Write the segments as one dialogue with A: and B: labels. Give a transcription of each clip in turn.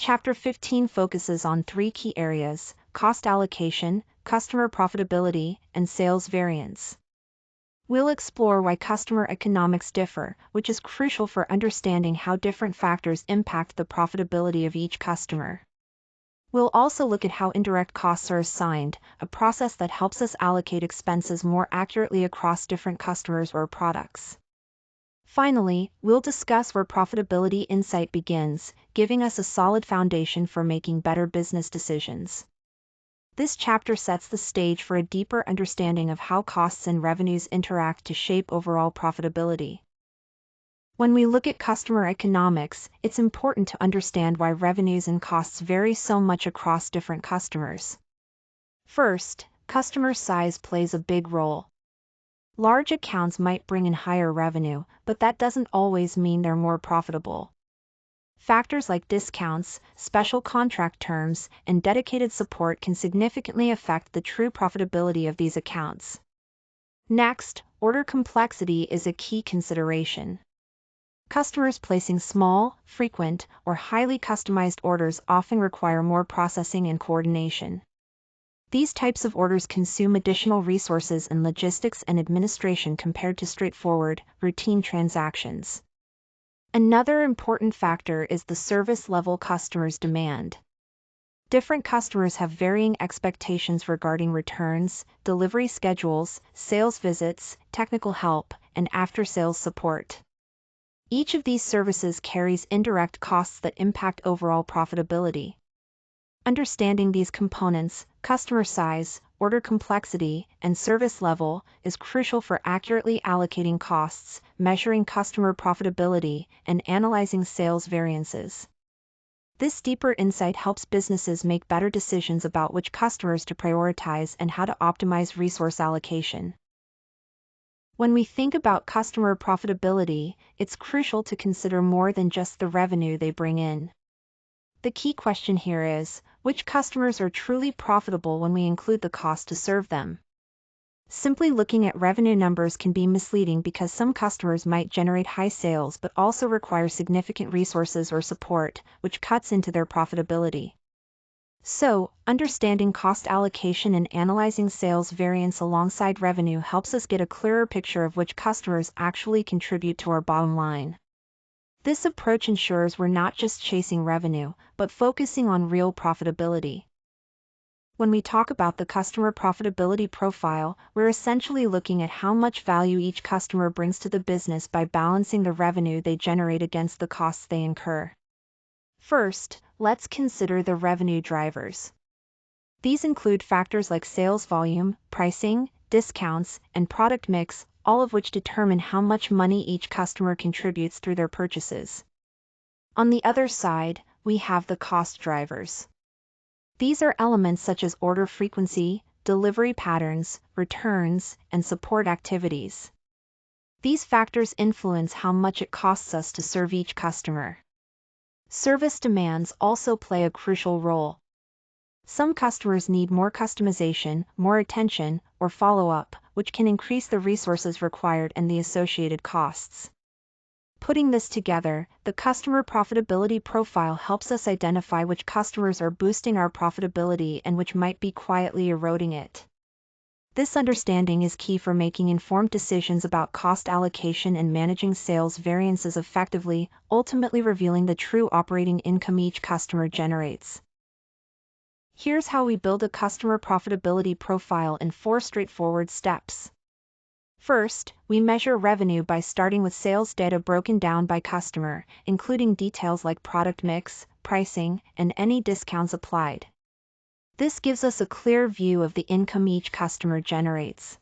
A: Chapter 15 focuses on three key areas: cost allocation, customer profitability, and sales variance. We'll explore why customer economics differ, which is crucial for understanding how different factors impact the profitability of each customer. We'll also look at how indirect costs are assigned, a process that helps us allocate expenses more accurately across different customers or products. Finally, we'll discuss where profitability insight begins, giving us a solid foundation for making better business decisions. This chapter sets the stage for a deeper understanding of how costs and revenues interact to shape overall profitability. When we look at customer economics, it's important to understand why revenues and costs vary so much across different customers. First, customer size plays a big role. Large accounts might bring in higher revenue, but that doesn't always mean they're more profitable. Factors like discounts, special contract terms, and dedicated support can significantly affect the true profitability of these accounts. Next, order complexity is a key consideration. Customers placing small, frequent, or highly customized orders often require more processing and coordination. These types of orders consume additional resources in logistics and administration compared to straightforward, routine transactions. Another important factor is the service level customers demand. Different customers have varying expectations regarding returns, delivery schedules, sales visits, technical help, and after-sales support. Each of these services carries indirect costs that impact overall profitability. Understanding these components, customer size, order complexity, and service level, is crucial for accurately allocating costs, measuring customer profitability, and analyzing sales variances. This deeper insight helps businesses make better decisions about which customers to prioritize and how to optimize resource allocation. When we think about customer profitability, it's crucial to consider more than just the revenue they bring in. The key question here is, which customers are truly profitable when we include the cost to serve them? Simply looking at revenue numbers can be misleading because some customers might generate high sales but also require significant resources or support, which cuts into their profitability. So, understanding cost allocation and analyzing sales variance alongside revenue helps us get a clearer picture of which customers actually contribute to our bottom line. This approach ensures we're not just chasing revenue, but focusing on real profitability. When we talk about the customer profitability profile, we're essentially looking at how much value each customer brings to the business by balancing the revenue they generate against the costs they incur. First, let's consider the revenue drivers. These include factors like sales volume, pricing, discounts, and product mix, all of which determine how much money each customer contributes through their purchases. On the other side, we have the cost drivers. These are elements such as order frequency, delivery patterns, returns, and support activities. These factors influence how much it costs us to serve each customer. Service demands also play a crucial role. Some customers need more customization, more attention, or follow-up, which can increase the resources required and the associated costs. Putting this together, the customer profitability profile helps us identify which customers are boosting our profitability and which might be quietly eroding it. This understanding is key for making informed decisions about cost allocation and managing sales variances effectively, ultimately revealing the true operating income each customer generates. Here's how we build a customer profitability profile in 4 straightforward steps. First, we measure revenue by starting with sales data broken down by customer, including details like product mix, pricing, and any discounts applied. This gives us a clear view of the income each customer generates.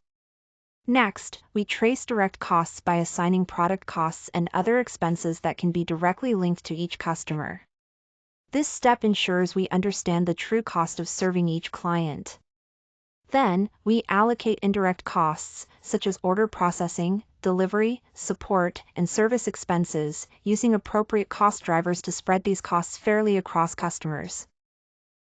A: Next, we trace direct costs by assigning product costs and other expenses that can be directly linked to each customer. This step ensures we understand the true cost of serving each client. Then, we allocate indirect costs, such as order processing, delivery, support, and service expenses, using appropriate cost drivers to spread these costs fairly across customers.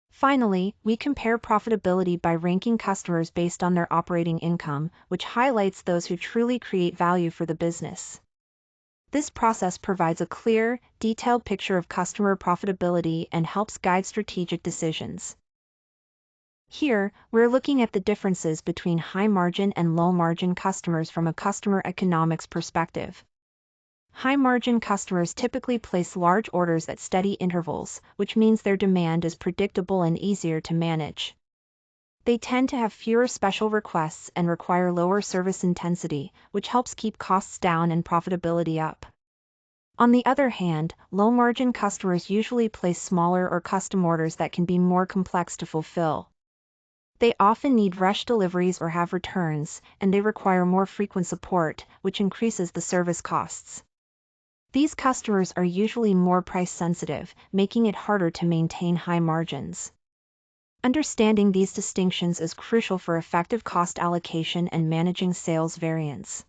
A: Finally, we compare profitability by ranking customers based on their operating income, which highlights those who truly create value for the business. This process provides a clear, detailed picture of customer profitability and helps guide strategic decisions. Here, we're looking at the differences between high-margin and low-margin customers from a customer economics perspective. High-margin customers typically place large orders at steady intervals, which means their demand is predictable and easier to manage. They tend to have fewer special requests and require lower service intensity, which helps keep costs down and profitability up. On the other hand, low-margin customers usually place smaller or custom orders that can be more complex to fulfill. They often need rush deliveries or have returns, and they require more frequent support, which increases the service costs. These customers are usually more price-sensitive, making it harder to maintain high margins. Understanding these distinctions is crucial for effective cost allocation and managing sales variance.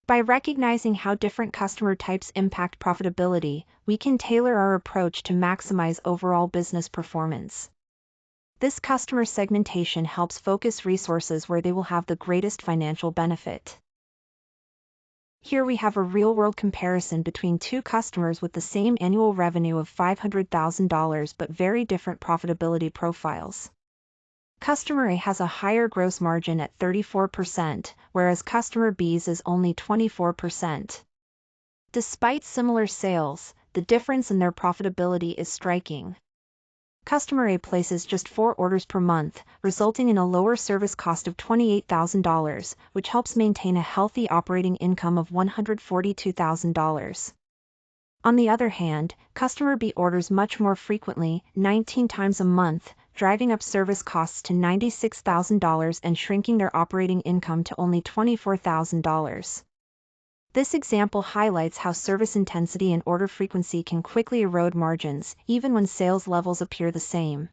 A: By recognizing how different customer types impact profitability, we can tailor our approach to maximize overall business performance. This customer segmentation helps focus resources where they will have the greatest financial benefit. Here we have a real-world comparison between two customers with the same annual revenue of $500,000 but very different profitability profiles. Customer A has a higher gross margin at 34%, whereas customer B's is only 24%. Despite similar sales, the difference in their profitability is striking. Customer A places just 4 orders per month, resulting in a lower service cost of $28,000, which helps maintain a healthy operating income of $142,000. On the other hand, Customer B orders much more frequently, 19 times a month, driving up service costs to $96,000 and shrinking their operating income to only $24,000. This example highlights how service intensity and order frequency can quickly erode margins, even when sales levels appear the same.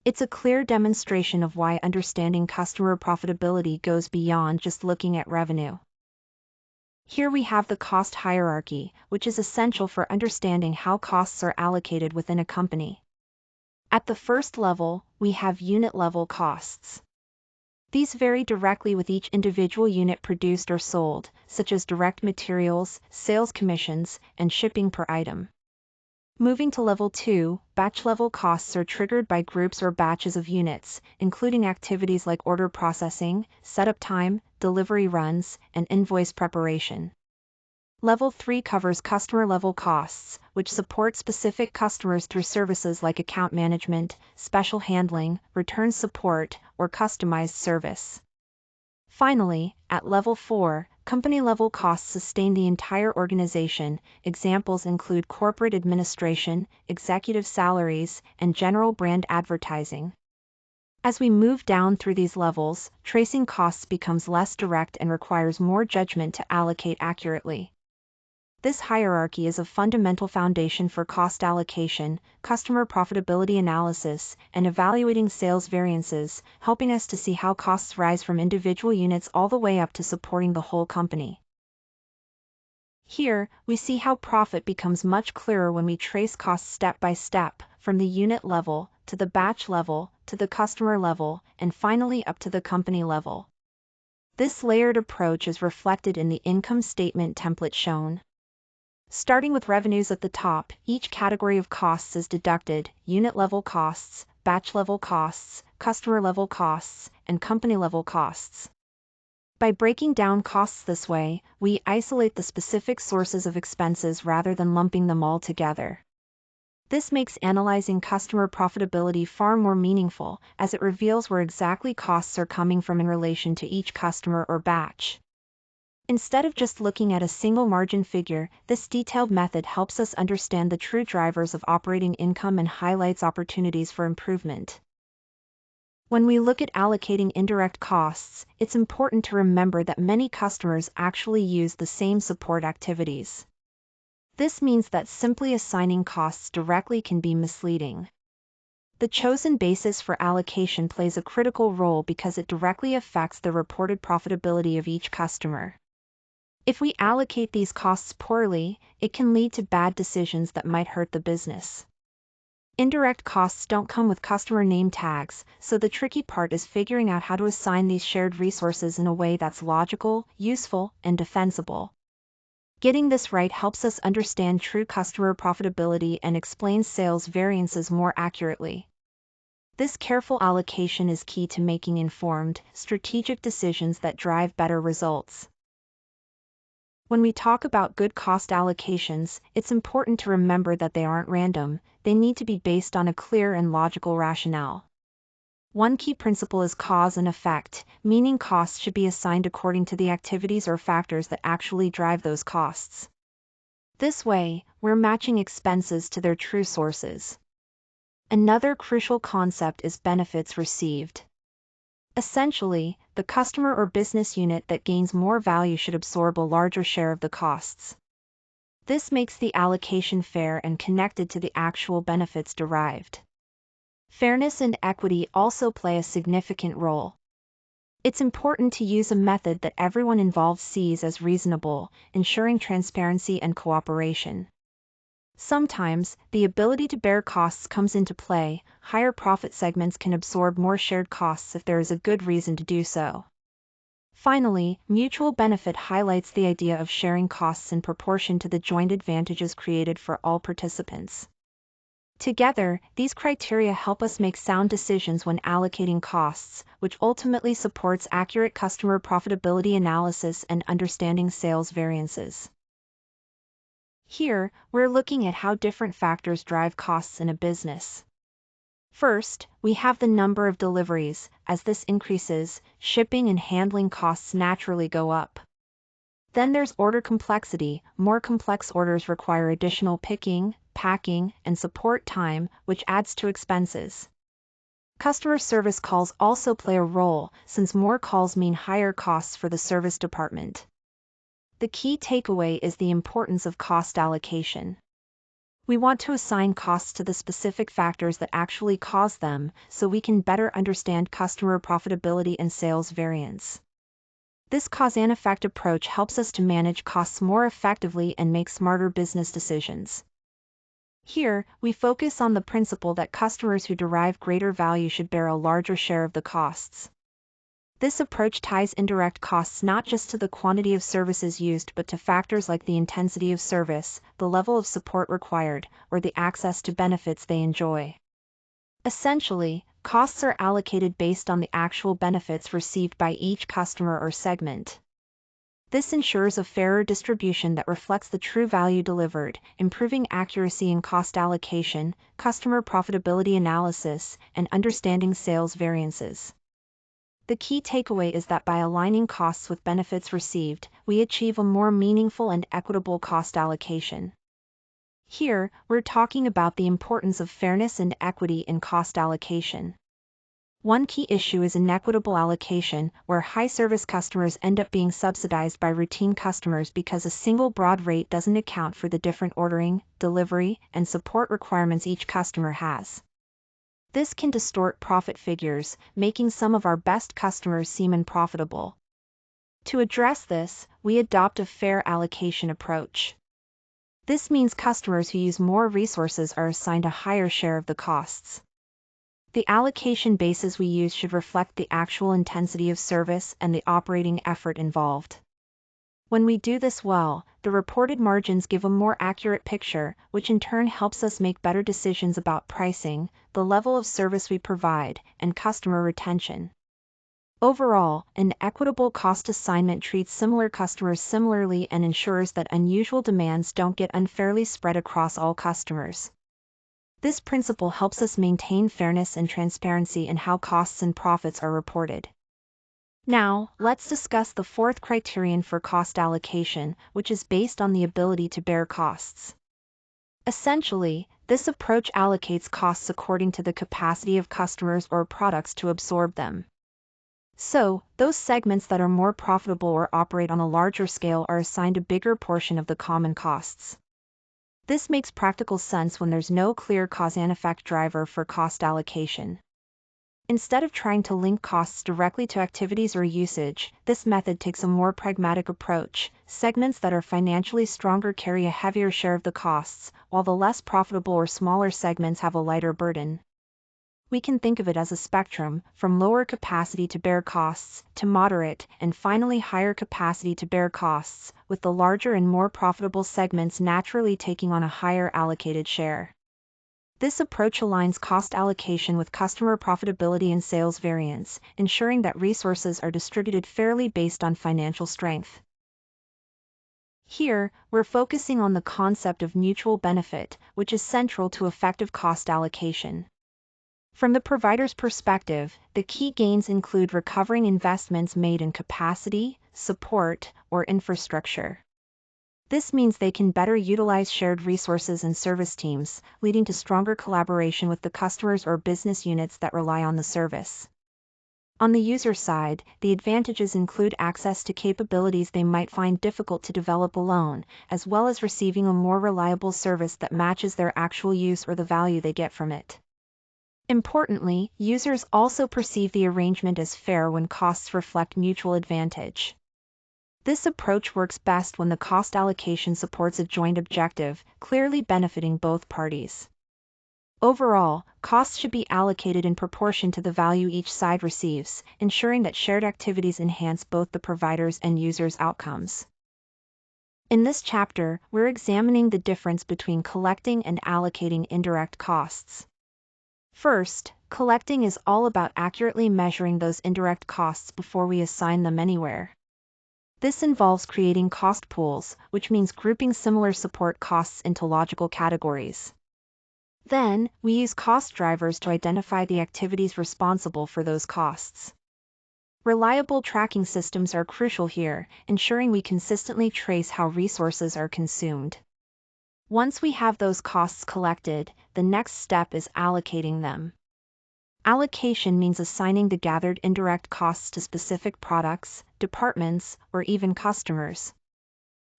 A: It's a clear demonstration of why understanding customer profitability goes beyond just looking at revenue. Here we have the cost hierarchy, which is essential for understanding how costs are allocated within a company. At the first level, we have unit-level costs. These vary directly with each individual unit produced or sold, such as direct materials, sales commissions, and shipping per item. Moving to level 2, batch-level costs are triggered by groups or batches of units, including activities like order processing, setup time, delivery runs, and invoice preparation. Level 3 covers customer-level costs, which support specific customers through services like account management, special handling, return support, or customized service. Finally, at level 4, company-level costs sustain the entire organization. Examples include corporate administration, executive salaries, and general brand advertising. As we move down through these levels, tracing costs becomes less direct and requires more judgment to allocate accurately. This hierarchy is a fundamental foundation for cost allocation, customer profitability analysis, and evaluating sales variances, helping us to see how costs rise from individual units all the way up to supporting the whole company. Here, we see how profit becomes much clearer when we trace costs step by step, from the unit level, to the batch level, to the customer level, and finally up to the company level. This layered approach is reflected in the income statement template shown. Starting with revenues at the top, each category of costs is deducted: unit-level costs, batch-level costs, customer-level costs, and company-level costs. By breaking down costs this way, we isolate the specific sources of expenses rather than lumping them all together. This makes analyzing customer profitability far more meaningful, as it reveals where exactly costs are coming from in relation to each customer or batch. Instead of just looking at a single margin figure, this detailed method helps us understand the true drivers of operating income and highlights opportunities for improvement. When we look at allocating indirect costs, it's important to remember that many customers actually use the same support activities. This means that simply assigning costs directly can be misleading. The chosen basis for allocation plays a critical role because it directly affects the reported profitability of each customer. If we allocate these costs poorly, it can lead to bad decisions that might hurt the business. Indirect costs don't come with customer name tags, so the tricky part is figuring out how to assign these shared resources in a way that's logical, useful, and defensible. Getting this right helps us understand true customer profitability and explains sales variances more accurately. This careful allocation is key to making informed, strategic decisions that drive better results. When we talk about good cost allocations, it's important to remember that they aren't random, they need to be based on a clear and logical rationale. One key principle is cause and effect, meaning costs should be assigned according to the activities or factors that actually drive those costs. This way, we're matching expenses to their true sources. Another crucial concept is benefits received. Essentially, the customer or business unit that gains more value should absorb a larger share of the costs. This makes the allocation fair and connected to the actual benefits derived. Fairness and equity also play a significant role. It's important to use a method that everyone involved sees as reasonable, ensuring transparency and cooperation. Sometimes, the ability to bear costs comes into play. Higher profit segments can absorb more shared costs if there is a good reason to do so. Finally, mutual benefit highlights the idea of sharing costs in proportion to the joint advantages created for all participants. Together, these criteria help us make sound decisions when allocating costs, which ultimately supports accurate customer profitability analysis and understanding sales variances. Here, we're looking at how different factors drive costs in a business. First, we have the number of deliveries. As this increases, shipping and handling costs naturally go up. Then there's order complexity. More complex orders require additional picking, packing, and support time, which adds to expenses. Customer service calls also play a role, since more calls mean higher costs for the service department. The key takeaway is the importance of cost allocation. We want to assign costs to the specific factors that actually cause them, so we can better understand customer profitability and sales variance. This cause and effect approach helps us to manage costs more effectively and make smarter business decisions. Here, we focus on the principle that customers who derive greater value should bear a larger share of the costs. This approach ties indirect costs not just to the quantity of services used but to factors like the intensity of service, the level of support required, or the access to benefits they enjoy. Essentially, costs are allocated based on the actual benefits received by each customer or segment. This ensures a fairer distribution that reflects the true value delivered, improving accuracy in cost allocation, customer profitability analysis, and understanding sales variances. The key takeaway is that by aligning costs with benefits received, we achieve a more meaningful and equitable cost allocation. Here, we're talking about the importance of fairness and equity in cost allocation. One key issue is inequitable allocation, where high-service customers end up being subsidized by routine customers because a single broad rate doesn't account for the different ordering, delivery, and support requirements each customer has. This can distort profit figures, making some of our best customers seem unprofitable. To address this, we adopt a fair allocation approach. This means customers who use more resources are assigned a higher share of the costs. The allocation basis we use should reflect the actual intensity of service and the operating effort involved. When we do this well, the reported margins give a more accurate picture, which in turn helps us make better decisions about pricing, the level of service we provide, and customer retention. Overall, an equitable cost assignment treats similar customers similarly and ensures that unusual demands don't get unfairly spread across all customers. This principle helps us maintain fairness and transparency in how costs and profits are reported. Now, let's discuss the fourth criterion for cost allocation, which is based on the ability to bear costs. Essentially, this approach allocates costs according to the capacity of customers or products to absorb them. So, those segments that are more profitable or operate on a larger scale are assigned a bigger portion of the common costs. This makes practical sense when there's no clear cause and effect driver for cost allocation. Instead of trying to link costs directly to activities or usage, this method takes a more pragmatic approach. Segments that are financially stronger carry a heavier share of the costs, while the less profitable or smaller segments have a lighter burden. We can think of it as a spectrum, from lower capacity to bear costs, to moderate, and finally higher capacity to bear costs, with the larger and more profitable segments naturally taking on a higher allocated share. This approach aligns cost allocation with customer profitability and sales variance, ensuring that resources are distributed fairly based on financial strength. Here, we're focusing on the concept of mutual benefit, which is central to effective cost allocation. From the provider's perspective, the key gains include recovering investments made in capacity, support, or infrastructure. This means they can better utilize shared resources and service teams, leading to stronger collaboration with the customers or business units that rely on the service. On the user side, the advantages include access to capabilities they might find difficult to develop alone, as well as receiving a more reliable service that matches their actual use or the value they get from it. Importantly, users also perceive the arrangement as fair when costs reflect mutual advantage. This approach works best when the cost allocation supports a joint objective, clearly benefiting both parties. Overall, costs should be allocated in proportion to the value each side receives, ensuring that shared activities enhance both the provider's and users' outcomes. In this chapter, we're examining the difference between collecting and allocating indirect costs. First, collecting is all about accurately measuring those indirect costs before we assign them anywhere. This involves creating cost pools, which means grouping similar support costs into logical categories. Then, we use cost drivers to identify the activities responsible for those costs. Reliable tracking systems are crucial here, ensuring we consistently trace how resources are consumed. Once we have those costs collected, the next step is allocating them. Allocation means assigning the gathered indirect costs to specific products, departments, or even customers.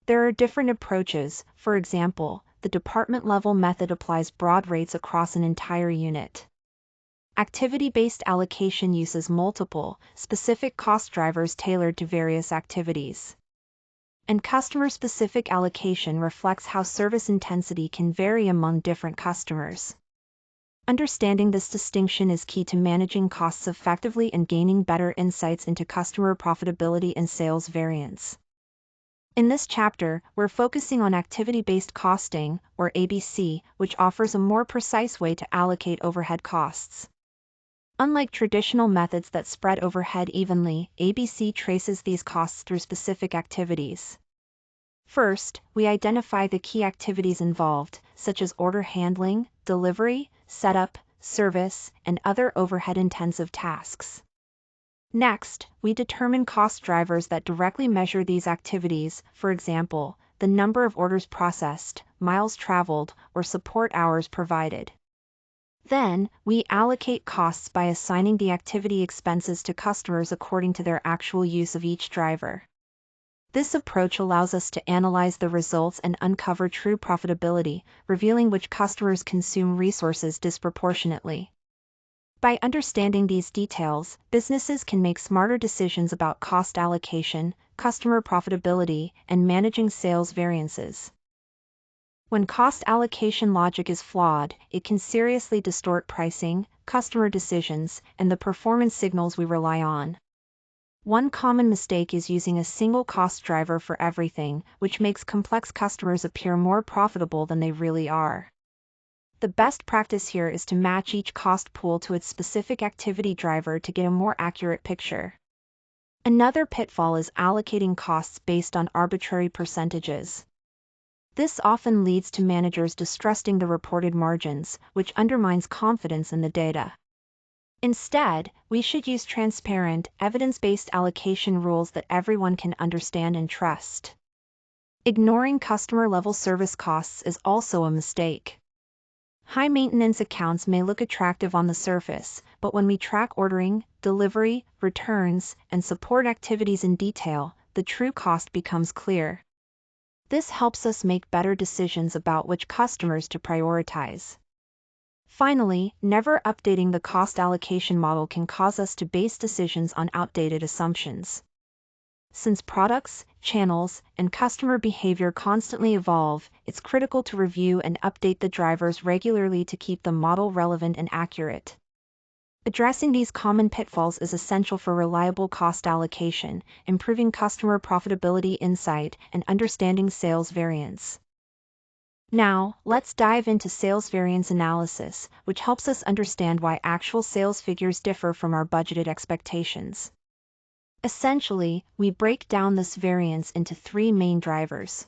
A: There are different approaches. For example, the department-level method applies broad rates across an entire unit. Activity-based allocation uses multiple, specific cost drivers tailored to various activities. And customer-specific allocation reflects how service intensity can vary among different customers. Understanding this distinction is key to managing costs effectively and gaining better insights into customer profitability and sales variance. In this chapter, we're focusing on activity-based costing, or ABC, which offers a more precise way to allocate overhead costs. Unlike traditional methods that spread overhead evenly, ABC traces these costs through specific activities. First, we identify the key activities involved, such as order handling, delivery, setup, service, and other overhead-intensive tasks. Next, we determine cost drivers that directly measure these activities, for example, the number of orders processed, miles traveled, or support hours provided. Then, we allocate costs by assigning the activity expenses to customers according to their actual use of each driver. This approach allows us to analyze the results and uncover true profitability, revealing which customers consume resources disproportionately. By understanding these details, businesses can make smarter decisions about cost allocation, customer profitability, and managing sales variances. When cost allocation logic is flawed, it can seriously distort pricing, customer decisions, and the performance signals we rely on. One common mistake is using a single cost driver for everything, which makes complex customers appear more profitable than they really are. The best practice here is to match each cost pool to its specific activity driver to get a more accurate picture. Another pitfall is allocating costs based on arbitrary percentages. This often leads to managers distrusting the reported margins, which undermines confidence in the data. Instead, we should use transparent, evidence-based allocation rules that everyone can understand and trust. Ignoring customer-level service costs is also a mistake. High-maintenance accounts may look attractive on the surface, but when we track ordering, delivery, returns, and support activities in detail, the true cost becomes clear. This helps us make better decisions about which customers to prioritize. Finally, never updating the cost allocation model can cause us to base decisions on outdated assumptions. Since products, channels, and customer behavior constantly evolve, it's critical to review and update the drivers regularly to keep the model relevant and accurate. Addressing these common pitfalls is essential for reliable cost allocation, improving customer profitability insight, and understanding sales variance. Now, let's dive into sales variance analysis, which helps us understand why actual sales figures differ from our budgeted expectations. Essentially, we break down this variance into three main drivers.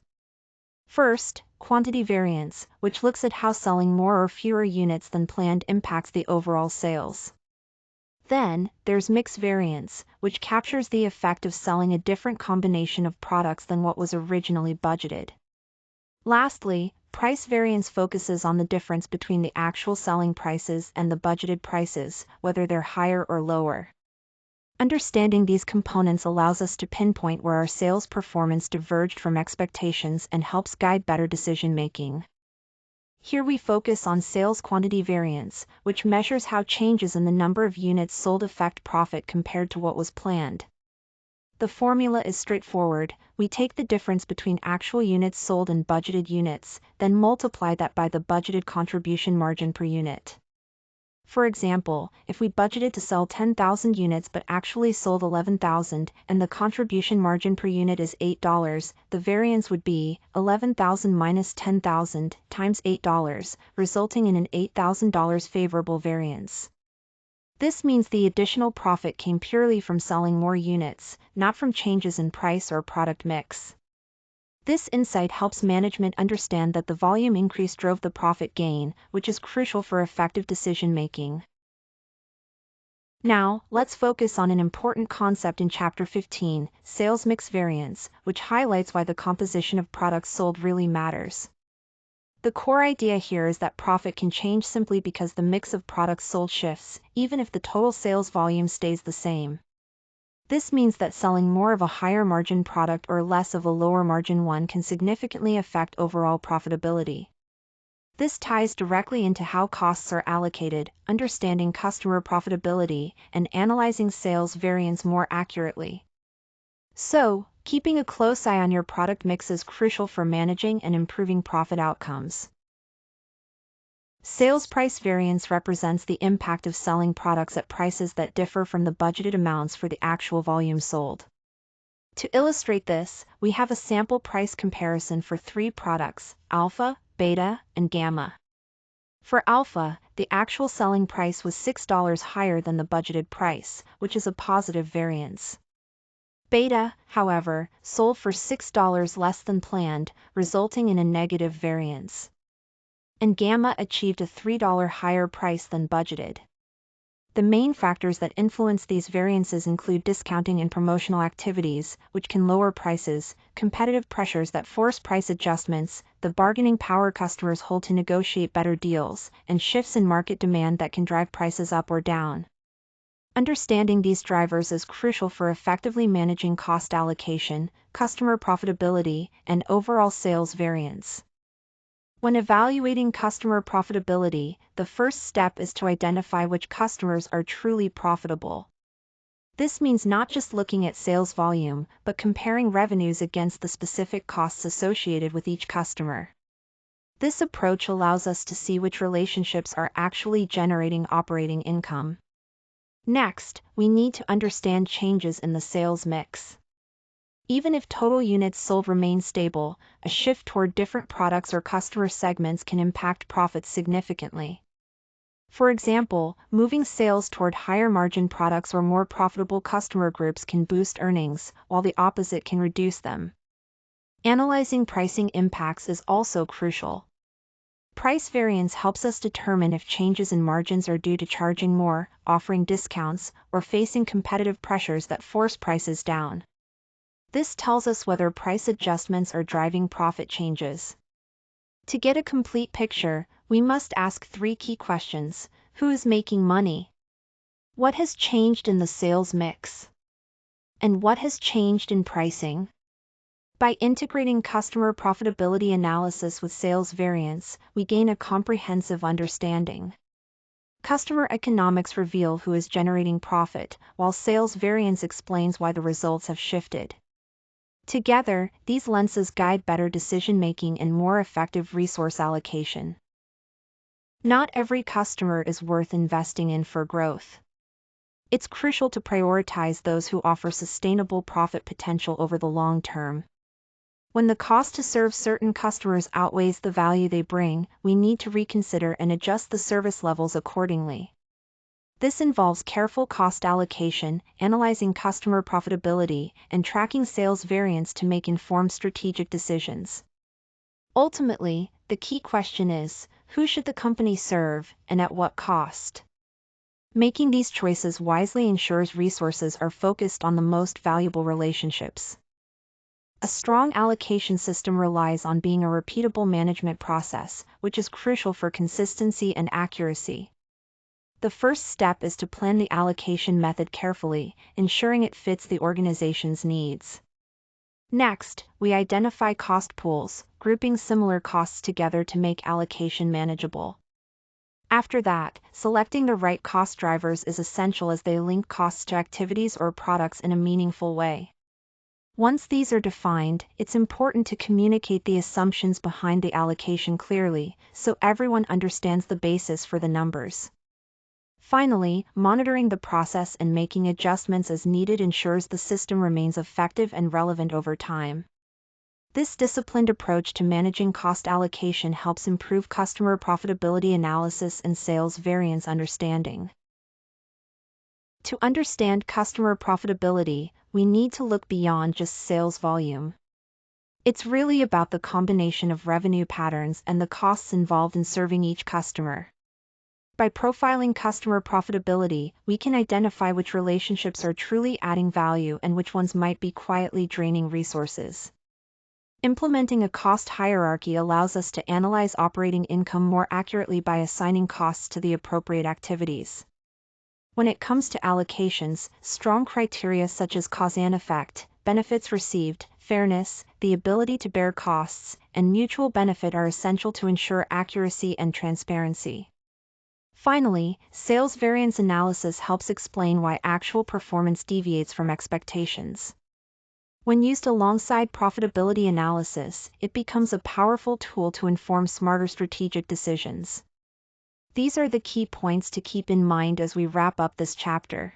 A: First, quantity variance, which looks at how selling more or fewer units than planned impacts the overall sales. Then, there's mix variance, which captures the effect of selling a different combination of products than what was originally budgeted. Lastly, price variance focuses on the difference between the actual selling prices and the budgeted prices, whether they're higher or lower. Understanding these components allows us to pinpoint where our sales performance diverged from expectations and helps guide better decision-making. Here we focus on sales quantity variance, which measures how changes in the number of units sold affect profit compared to what was planned. The formula is straightforward. We take the difference between actual units sold and budgeted units, then multiply that by the budgeted contribution margin per unit. For example, if we budgeted to sell 10,000 units but actually sold 11,000 and the contribution margin per unit is $8, the variance would be 11,000 minus 10,000 times $8, resulting in an $8,000 favorable variance. This means the additional profit came purely from selling more units, not from changes in price or product mix. This insight helps management understand that the volume increase drove the profit gain, which is crucial for effective decision-making. Now, let's focus on an important concept in Chapter 15, Sales Mix Variance, which highlights why the composition of products sold really matters. The core idea here is that profit can change simply because the mix of products sold shifts, even if the total sales volume stays the same. This means that selling more of a higher margin product or less of a lower margin one can significantly affect overall profitability. This ties directly into how costs are allocated, understanding customer profitability, and analyzing sales variance more accurately. So, keeping a close eye on your product mix is crucial for managing and improving profit outcomes. Sales price variance represents the impact of selling products at prices that differ from the budgeted amounts for the actual volume sold. To illustrate this, we have a sample price comparison for three products: Alpha, Beta, and Gamma. For Alpha, the actual selling price was $6 higher than the budgeted price, which is a positive variance. Beta, however, sold for $6 less than planned, resulting in a negative variance. And Gamma achieved a $3 higher price than budgeted. The main factors that influence these variances include discounting and promotional activities, which can lower prices, competitive pressures that force price adjustments, the bargaining power customers hold to negotiate better deals, and shifts in market demand that can drive prices up or down. Understanding these drivers is crucial for effectively managing cost allocation, customer profitability, and overall sales variance. When evaluating customer profitability, the first step is to identify which customers are truly profitable. This means not just looking at sales volume, but comparing revenues against the specific costs associated with each customer. This approach allows us to see which relationships are actually generating operating income. Next, we need to understand changes in the sales mix. Even if total units sold remain stable, a shift toward different products or customer segments can impact profits significantly. For example, moving sales toward higher margin products or more profitable customer groups can boost earnings, while the opposite can reduce them. Analyzing pricing impacts is also crucial. Price variance helps us determine if changes in margins are due to charging more, offering discounts, or facing competitive pressures that force prices down. This tells us whether price adjustments are driving profit changes. To get a complete picture, we must ask three key questions: who is making money? What has changed in the sales mix? And what has changed in pricing? By integrating customer profitability analysis with sales variance, we gain a comprehensive understanding. Customer economics reveal who is generating profit, while sales variance explains why the results have shifted. Together, these lenses guide better decision-making and more effective resource allocation. Not every customer is worth investing in for growth. It's crucial to prioritize those who offer sustainable profit potential over the long term. When the cost to serve certain customers outweighs the value they bring, we need to reconsider and adjust the service levels accordingly. This involves careful cost allocation, analyzing customer profitability, and tracking sales variance to make informed strategic decisions. Ultimately, the key question is, who should the company serve, and at what cost? Making these choices wisely ensures resources are focused on the most valuable relationships. A strong allocation system relies on being a repeatable management process, which is crucial for consistency and accuracy. The first step is to plan the allocation method carefully, ensuring it fits the organization's needs. Next, we identify cost pools, grouping similar costs together to make allocation manageable. After that, selecting the right cost drivers is essential as they link costs to activities or products in a meaningful way. Once these are defined, it's important to communicate the assumptions behind the allocation clearly, so everyone understands the basis for the numbers. Finally, monitoring the process and making adjustments as needed ensures the system remains effective and relevant over time. This disciplined approach to managing cost allocation helps improve customer profitability analysis and sales variance understanding. To understand customer profitability, we need to look beyond just sales volume. It's really about the combination of revenue patterns and the costs involved in serving each customer. By profiling customer profitability, we can identify which relationships are truly adding value and which ones might be quietly draining resources. Implementing a cost hierarchy allows us to analyze operating income more accurately by assigning costs to the appropriate activities. When it comes to allocations, strong criteria such as cause and effect, benefits received, fairness, the ability to bear costs, and mutual benefit are essential to ensure accuracy and transparency. Finally, sales variance analysis helps explain why actual performance deviates from expectations. When used alongside profitability analysis, it becomes a powerful tool to inform smarter strategic decisions. These are the key points to keep in mind as we wrap up this chapter.